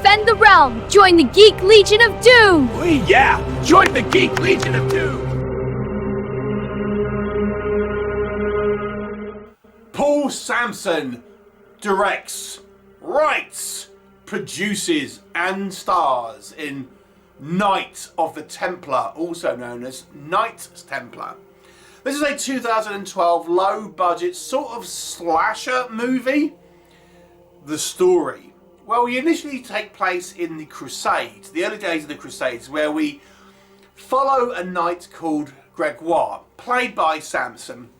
defend the realm. Join the Geek Legion of Doom. Oh yeah, join the Geek Legion of Doom. Paul Sampson directs, writes, produces and stars in Night of the Templar, also known as Knights Templar. This is a 2012 low-budget sort of slasher movie. The story. Well, we initially take place in the Crusades, the early days of the Crusades, where we follow a knight called Gregoire, played by Samson.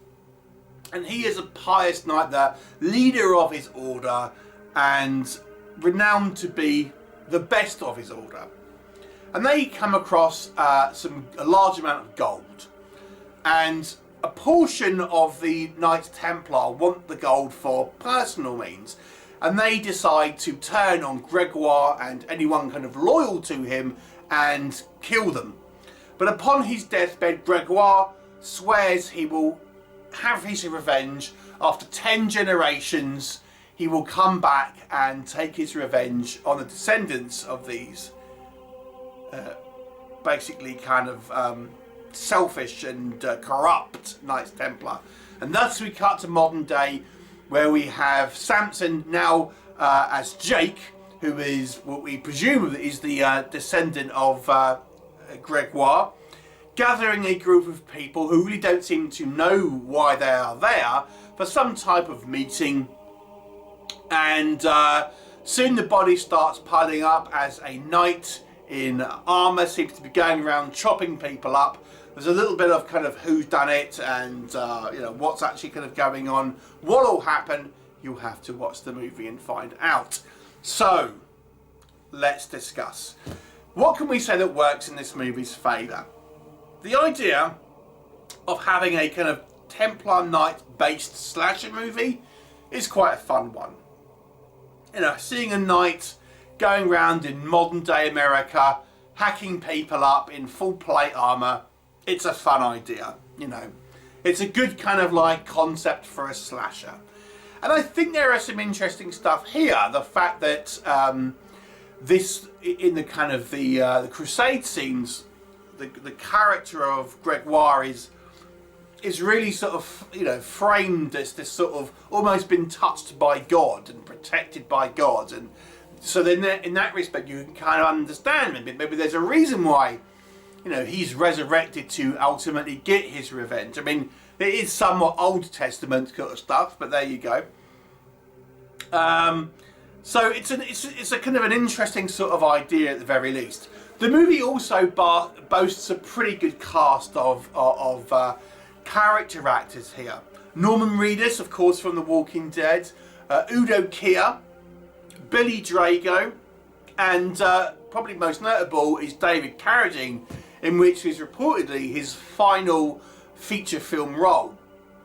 And he is a pious knight, the leader of his order, and renowned to be the best of his order. And they come across a large amount of gold. And a portion of the Knights Templar want the gold for personal means. And they decide to turn on Gregoire and anyone kind of loyal to him and kill them. But upon his deathbed, Gregoire swears he will have his revenge. After 10 generations, he will come back and take his revenge on the descendants of these basically kind of selfish and corrupt Knights Templar. And thus we cut to modern day, where we have Samson now as Jake, who is what we presume is the descendant of Gregoire, gathering a group of people who really don't seem to know why they are there for some type of meeting. And soon the body starts piling up as a knight in armour seems to be going around chopping people up. There's a little bit of kind of who's done it and you know, what's actually kind of going on. What'll happen? You'll have to watch the movie and find out. So let's discuss. What can we say that works in this movie's favour? The idea of having a kind of Templar Knight based slasher movie is quite a fun one. You know, seeing a knight going around in modern day America, hacking people up in full plate armour, it's a fun idea, you know. It's a good kind of like concept for a slasher. And I think there are some interesting stuff here. The fact that this, in the kind of the crusade scenes, the character of Gregoire is really sort of, you know, framed as this sort of almost been touched by God and protected by God. And so then in that respect you can kind of understand maybe there's a reason why, you know, he's resurrected to ultimately get his revenge. I mean, it is somewhat Old Testament kind of stuff, but there you go. So it's a kind of an interesting sort of idea at the very least. The movie also boasts a pretty good cast of character actors here. Norman Reedus, of course, from The Walking Dead, Udo Kier, Billy Drago, and probably most notable is David Carradine, in which is reportedly his final feature film role.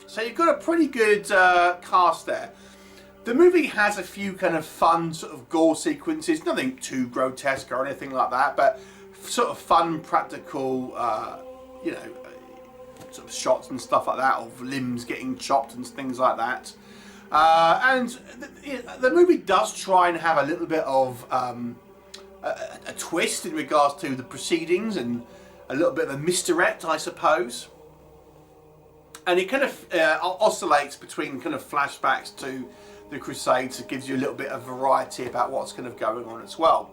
So you've got a pretty good cast there. The movie has a few kind of fun sort of gore sequences, nothing too grotesque or anything like that, but sort of fun, practical, you know, sort of shots and stuff like that of limbs getting chopped and things like that. And the movie does try and have a little bit of a twist in regards to the proceedings and a little bit of a misdirect, I suppose. And it kind of oscillates between kind of flashbacks to the Crusades. It gives you a little bit of variety about what's kind of going on as well.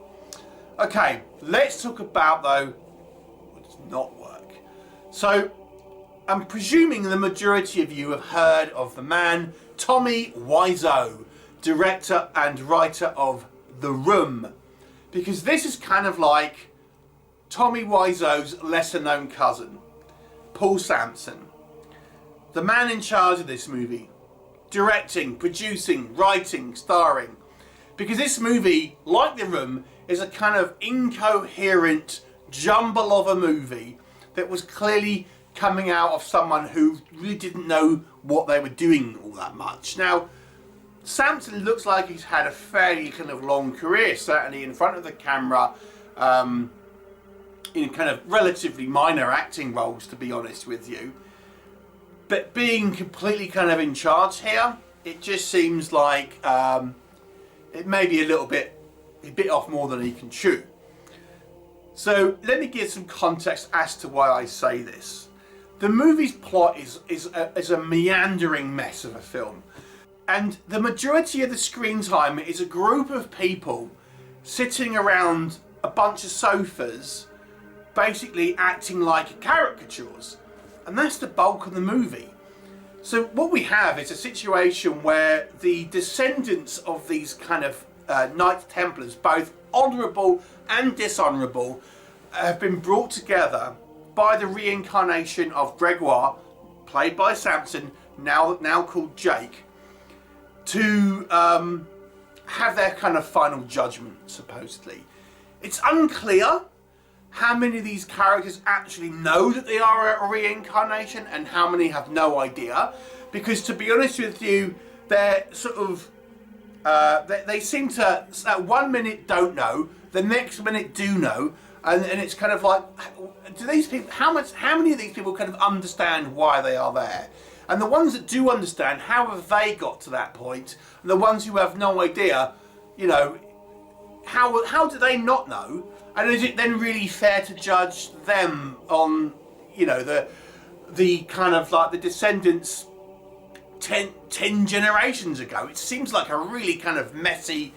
Okay, let's talk about, though, what does not work. So, I'm presuming the majority of you have heard of the man Tommy Wiseau, director and writer of The Room, because this is kind of like Tommy Wiseau's lesser known cousin, Paul Sampson, the man in charge of this movie, directing, producing, writing, starring, because this movie, like The Room, is a kind of incoherent jumble of a movie that was clearly coming out of someone who really didn't know what they were doing all that much. Now, Sampson looks like he's had a fairly kind of long career, certainly in front of the camera, in kind of relatively minor acting roles, to be honest with you. But being completely kind of in charge here, it just seems like it may be a little bit he bit off more than he can chew. So let me give some context as to why I say this. The movie's plot is a meandering mess of a film. And the majority of the screen time is a group of people sitting around a bunch of sofas, basically acting like caricatures. And that's the bulk of the movie. So what we have is a situation where the descendants of these kind of Knights Templars, both honourable and dishonourable, have been brought together by the reincarnation of Gregoire, played by Samson, now called Jake, to have their kind of final judgment, supposedly. It's unclear how many of these characters actually know that they are a reincarnation and how many have no idea, because to be honest with you, they're sort of they seem to at 1 minute don't know, the next minute do know, and it's kind of like, do these people, how many of these people kind of understand why they are there? And the ones that do understand, how have they got to that point? And the ones who have no idea, you know, how do they not know? And is it then really fair to judge them on, you know, the kind of like the descendants 10 generations ago? It seems like a really kind of messy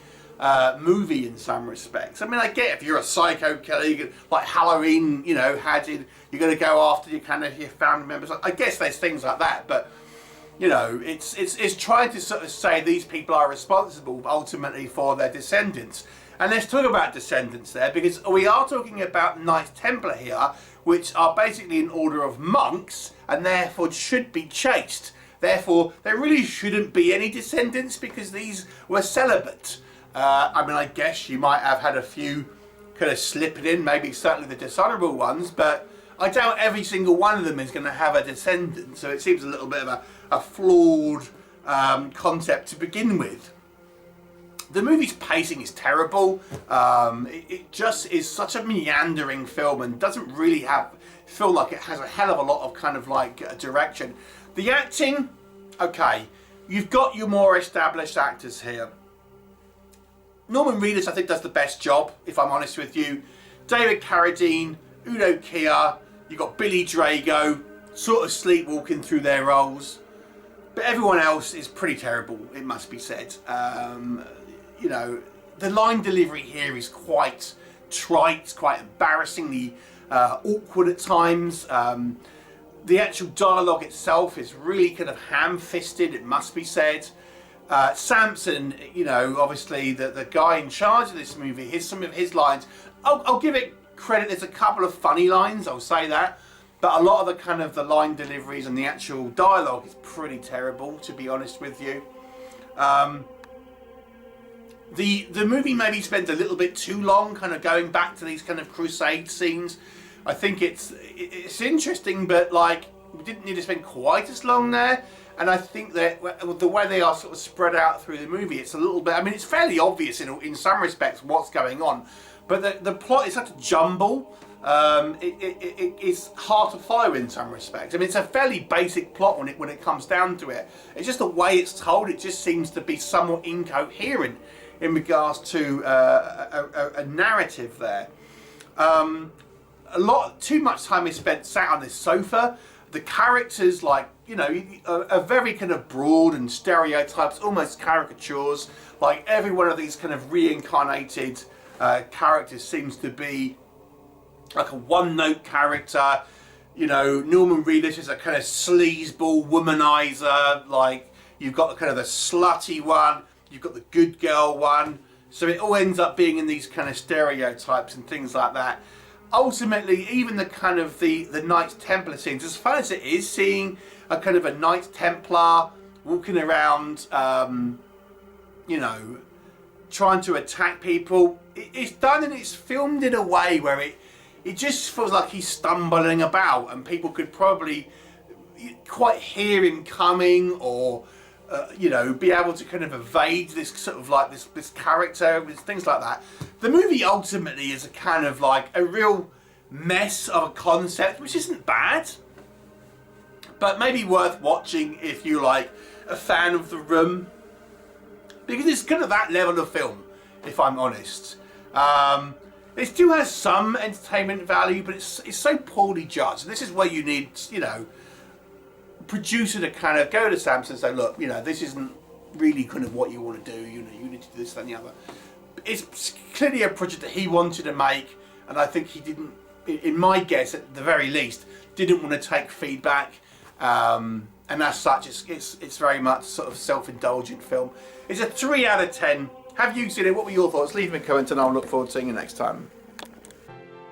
movie in some respects. I mean, I get if you're a psycho killer, like Halloween, you know, you're going to go after your kind of your family members. I guess there's things like that, but you know, it's trying to sort of say these people are responsible ultimately for their descendants. And let's talk about descendants there, because we are talking about Knights Templar here, which are basically an order of monks and therefore should be chaste. Therefore, there really shouldn't be any descendants because these were celibate. I mean, I guess you might have had a few kind of slipping in, maybe certainly the dishonourable ones, but I doubt every single one of them is going to have a descendant. So it seems a little bit of a flawed concept to begin with. The movie's pacing is terrible. It just is such a meandering film and doesn't really feel like it has a hell of a lot of kind of like direction. The acting, okay, you've got your more established actors here. Norman Reedus, I think, does the best job, if I'm honest with you. David Carradine, Udo Kier, you've got Billy Drago, sort of sleepwalking through their roles. But everyone else is pretty terrible, it must be said. You know, the line delivery here is quite trite, quite embarrassingly awkward at times. The actual dialogue itself is really kind of ham-fisted, it must be said. Samson, you know, obviously the guy in charge of this movie, some of his lines, I'll give it credit, there's a couple of funny lines, I'll say that. But a lot of the kind of the line deliveries and the actual dialogue is pretty terrible, to be honest with you. The movie maybe spends a little bit too long kind of going back to these kind of crusade scenes. I think it's interesting, but like we didn't need to spend quite as long there. And I think that the way they are sort of spread out through the movie, it's a little bit, I mean, it's fairly obvious in some respects what's going on. But the plot is such a jumble. It's hard to follow in some respects. I mean, it's a fairly basic plot when it comes down to it. It's just the way it's told. It just seems to be somewhat incoherent in regards to a narrative there. Too much time is spent sat on this sofa. The characters, like, you know, are very kind of broad and stereotypes, almost caricatures. Like every one of these kind of reincarnated characters seems to be like a one-note character. You know, Norman Reedus is a kind of sleazeball womanizer. Like you've got kind of the slutty one, you've got the good girl one. So it all ends up being in these kind of stereotypes and things like that. Ultimately, even the kind of the Knights Templar scenes, as fun as it is seeing a kind of a Knights Templar walking around, you know, trying to attack people, it's done and it's filmed in a way where it just feels like he's stumbling about and people could probably quite hear him coming or, you know, be able to kind of evade this sort of like this character, things like that. The movie ultimately is a kind of like a real mess of a concept, which isn't bad, but maybe worth watching if you're like a fan of The Room, because it's kind of that level of film. if I'm honest. It still has some entertainment value, but it's so poorly judged. And this is where you need, you know, producer to kind of go to Samson and say, look, you know, this isn't really kind of what you want to do. You know, you need to do this, that, and the other. It's clearly a project that he wanted to make, and I think he didn't, in my guess, at the very least, didn't want to take feedback. And as such, it's very much sort of self-indulgent film. It's a 3 out of 10. Have you seen it? What were your thoughts? Leave me a comment, and I'll look forward to seeing you next time.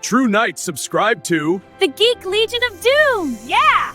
True Knights subscribe to The Geek Legion of Doom! Yeah!